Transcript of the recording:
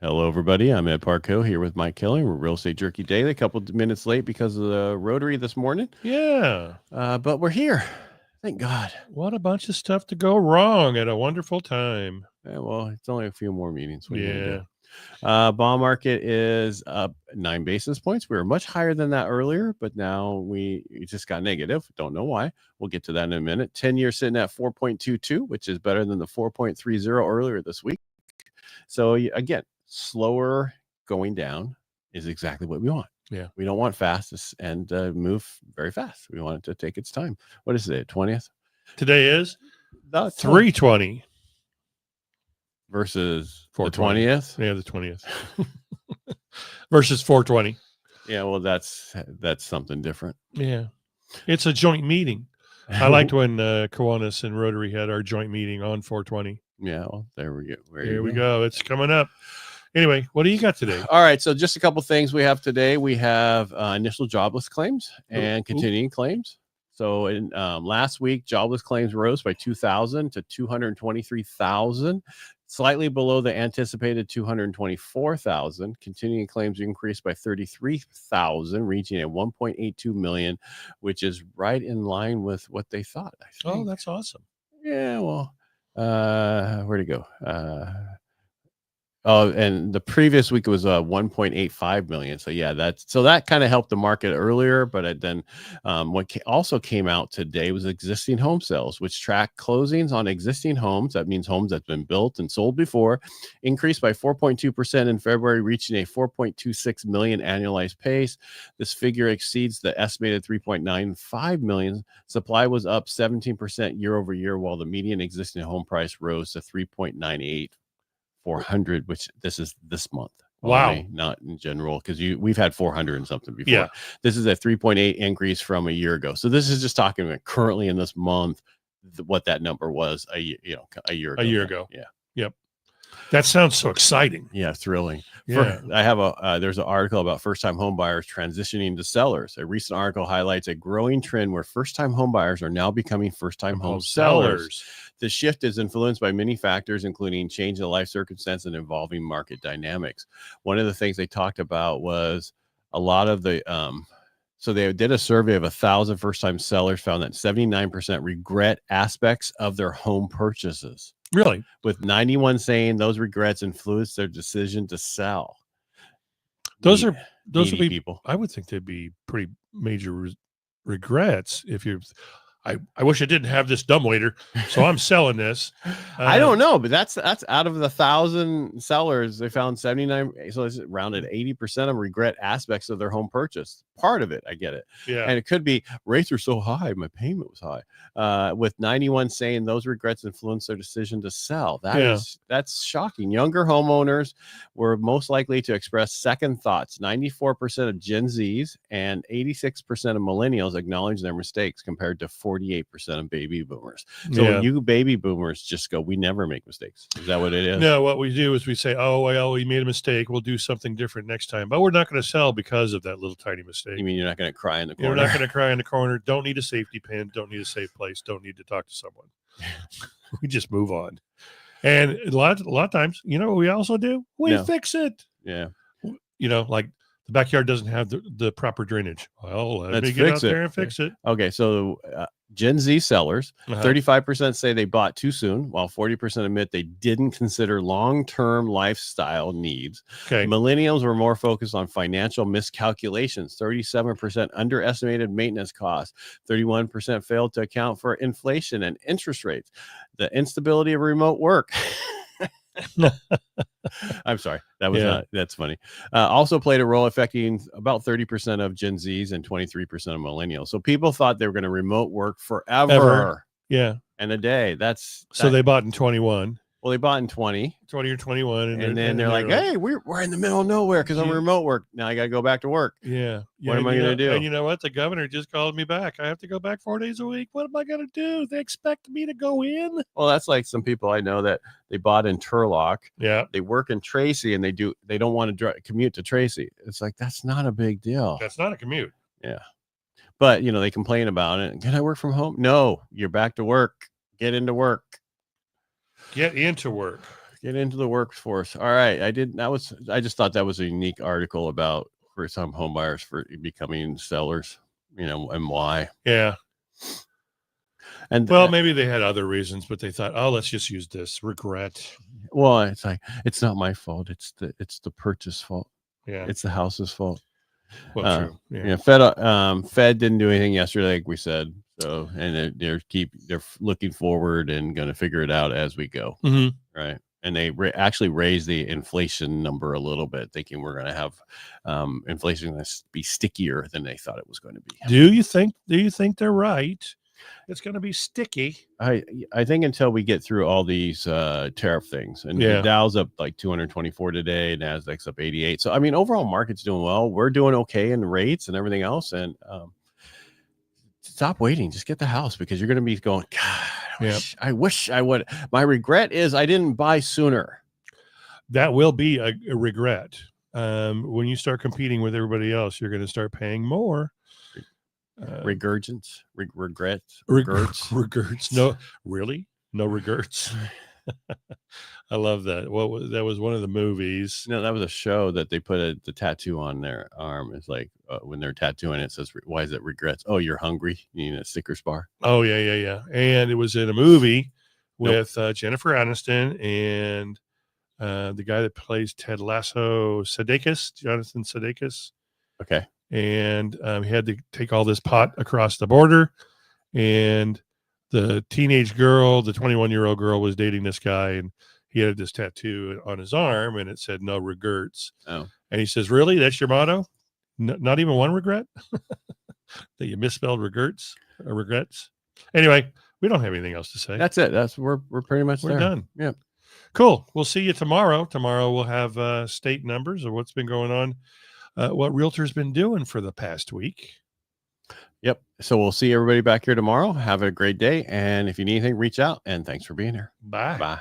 Hello, everybody. I'm Ed Parcaut here with Mike Killing. We're Real Estate Jerky Daily. A couple of minutes late because of the rotary this morning. Yeah. But we're here. Thank God. What a bunch of stuff to go wrong at a wonderful time. Well, it's only a few more meetings. What are you gonna do? Bond market is up 9 basis points. We were much higher than that earlier, but now we just got negative. Don't know why. We'll get to that in a minute. 10-year sitting at 4.22, which is better than the 4.30 earlier this week. So again, slower going down is exactly what we want. Yeah. We don't want fast and move very fast. We want it to take its time. What is it? 20th? Today is 320 versus the 20th. Yeah, the 20th versus 420. Yeah, well, that's something different. Yeah, it's a joint meeting. I liked when Kiwanis and Rotary had our joint meeting on 420. Yeah, well, there we go. Here we go. It's coming up. Anyway, what do you got today? All right, so just a couple things we have today. We have initial jobless claims and continuing claims. So in last week, jobless claims rose by 2,000 to 223,000, slightly below the anticipated 224,000. Continuing claims increased by 33,000, reaching a 1.82 million, which is right in line with what they thought, I think. Oh, that's awesome. Yeah, well, where'd it go? Oh, and the previous week was 1.85 million. So yeah, that kind of helped the market earlier. But then what also came out today was existing home sales, which track closings on existing homes. That means homes that's been built and sold before, increased by 4.2% in February, reaching a 4.26 million annualized pace. This figure exceeds the estimated 3.95 million. Supply was up 17% year over year, while the median existing home price rose to 3.98. 400, which this is this month. Wow. Only, not in general, because we've had 400 and something before. Yeah. This is a 3.8 increase from a year ago. So this is just talking about currently in this month, what that number was a year ago. Yeah. Yep. That sounds so exciting. Yeah, thrilling. Yeah. I have there's an article about first-time home buyers transitioning to sellers. A recent article highlights a growing trend where first-time home buyers are now becoming first-time home sellers. The shift is influenced by many factors, including change in life circumstance and evolving market dynamics. One of the things they talked about was a lot of the so they did a survey of 1,000 first-time sellers, found that 79% regret aspects of their home purchases. Really? With 91 saying those regrets influenced their decision to sell. Those would be people. I would think they'd be pretty major regrets if you're. I wish I didn't have this dumbwaiter, so I'm selling this. I don't know, but that's out of the 1,000 sellers, they found 79. So it's rounded 80% of them regret aspects of their home purchase. Part of it, I get it. Yeah, and it could be rates are so high, my payment was high. With 91 saying those regrets influenced their decision to sell. That's shocking. Younger homeowners were most likely to express second thoughts. 94% of Gen Zs and 86% of millennials acknowledge their mistakes, compared to 48% of baby boomers. So you baby boomers just go, we never make mistakes. Is that what it is? No, what we do is we say, oh, well, we made a mistake. We'll do something different next time. But we're not going to sell because of that little tiny mistake. You mean you're not going to cry in the corner? You're not going to cry in the corner. Don't need a safety pin. Don't need a safe place. Don't need to talk to someone. We just move on. And a lot of times, you know what we also do? We fix it. Yeah. You know, like the backyard doesn't have the proper drainage. Well, let me get out there and fix it. Okay, so Gen Z sellers, 35% say they bought too soon, while 40% admit they didn't consider long-term lifestyle needs. Okay. Millennials were more focused on financial miscalculations. 37% underestimated maintenance costs. 31% failed to account for inflation and interest rates. The instability of remote work. I'm sorry. That was that's funny. Also played a role, affecting about 30% of Gen Zs and 23% of millennials. So people thought they were going to remote work forever. Yeah. And a day. So they bought in 21. Well, they bought in 20 or 21. And then they're like, hey, we're in the middle of nowhere because I'm remote work. Now I got to go back to work. Yeah. What am I going to do? And you know what? The governor just called me back. I have to go back 4 days a week. What am I going to do? They expect me to go in? Well, that's like some people I know that they bought in Turlock. Yeah. They work in Tracy and they don't want to commute to Tracy. It's like, that's not a big deal. That's not a commute. Yeah. But, they complain about it. Can I work from home? No, you're back to work. Get into work. Get into work. Get into the workforce. All right. I just thought that was a unique article about for some home buyers for becoming sellers, and why. Yeah. And well, maybe they had other reasons, but they thought, oh, let's just use this. Regret. Well, it's like, it's not my fault. It's the purchase fault. Yeah. It's the house's fault. Well, true. Yeah. Fed didn't do anything yesterday, like we said. So, and they're looking forward and going to figure it out as we go. Mm-hmm. Right. And they actually raised the inflation number a little bit, thinking we're going to have inflation that's be stickier than they thought it was going to be. Do you think they're right? It's going to be sticky. I think until we get through all these tariff things, and the Dow's up like 224 today, Nasdaq's up 88. So I mean, overall market's doing well. We're doing okay in rates and everything else. And stop waiting. Just get the house, because you're going to be going, God, I wish I would. My regret is I didn't buy sooner. That will be a regret. When you start competing with everybody else, you're going to start paying more. Regrets. No, really? No regrets. I love that. That was one of the movies. No, that was a show that they put the tattoo on their arm. It's like when they're tattooing it says, why is it regrets? Oh, you're hungry. You need a Snickers bar. Oh, yeah. And it was in a movie with Jennifer Aniston and the guy that plays Ted Lasso, Jonathan Sudeikis. Okay. And he had to take all this pot across the border, and the teenage girl, the 21-year-old girl, was dating this guy, and he had this tattoo on his arm, and it said "No regrets." Oh, and he says, "Really? That's your motto? Not even one regret? That you misspelled regrets? Anyway, we don't have anything else to say. That's it. We're pretty much we're done. Yeah. Cool. We'll see you tomorrow. Tomorrow we'll have state numbers of what's been going on. What Realtor's been doing for the past week. Yep. So we'll see everybody back here tomorrow. Have a great day. And if you need anything, reach out. And thanks for being here. Bye. Bye.